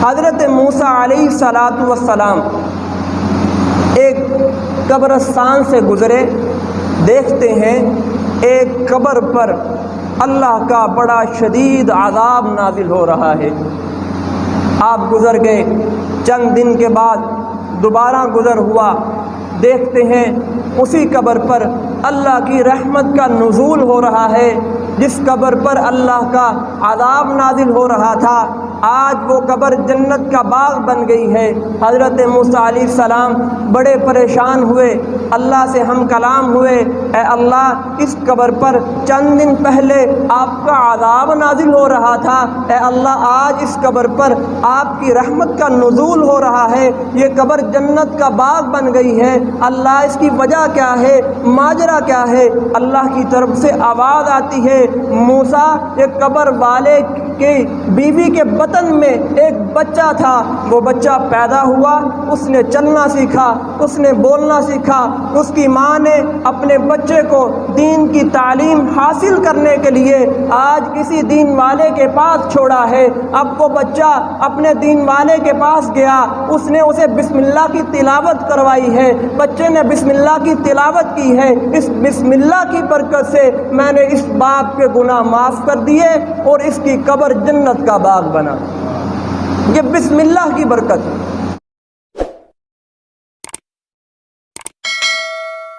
حضرت موسیٰ علیہ السلام ایک قبرستان سے گزرے، دیکھتے ہیں ایک قبر پر اللہ کا بڑا شدید عذاب نازل ہو رہا ہے۔ آپ گزر گئے، چند دن کے بعد دوبارہ گزر ہوا، دیکھتے ہیں اسی قبر پر اللہ کی رحمت کا نزول ہو رہا ہے۔ جس قبر پر اللہ کا عذاب نازل ہو رہا تھا، آج وہ قبر جنت کا باغ بن گئی ہے۔ حضرت موسیٰ علیہ السلام بڑے پریشان ہوئے، اللہ سے ہم کلام ہوئے، اے اللہ اس قبر پر چند دن پہلے آپ کا عذاب نازل ہو رہا تھا، اے اللہ آج اس قبر پر آپ کی رحمت کا نزول ہو رہا ہے، یہ قبر جنت کا باغ بن گئی ہے، اللہ اس کی وجہ کیا ہے، ماجرا کیا ہے؟ اللہ کی طرف سے آواز آتی ہے، موسیٰ یہ قبر والے کی بیوی کے بطن میں ایک بچہ تھا، وہ بچہ پیدا ہوا، اس نے چلنا سیکھا، اس نے بولنا سیکھا، اس کی ماں نے اپنے بچے کو دین کی تعلیم حاصل کرنے کے لیے آج کسی دین والے کے پاس چھوڑا ہے۔ اب وہ بچہ اپنے دین والے کے پاس گیا، اس نے اسے بسم اللہ کی تلاوت کروائی ہے، بچے نے بسم اللہ کی تلاوت کی ہے، اس بسم اللہ کی برکت سے میں نے اس باپ کے گناہ معاف کر دیے اور اس کی قبر جنت کا باغ بنا۔ یہ بسم اللہ کی برکت ہے۔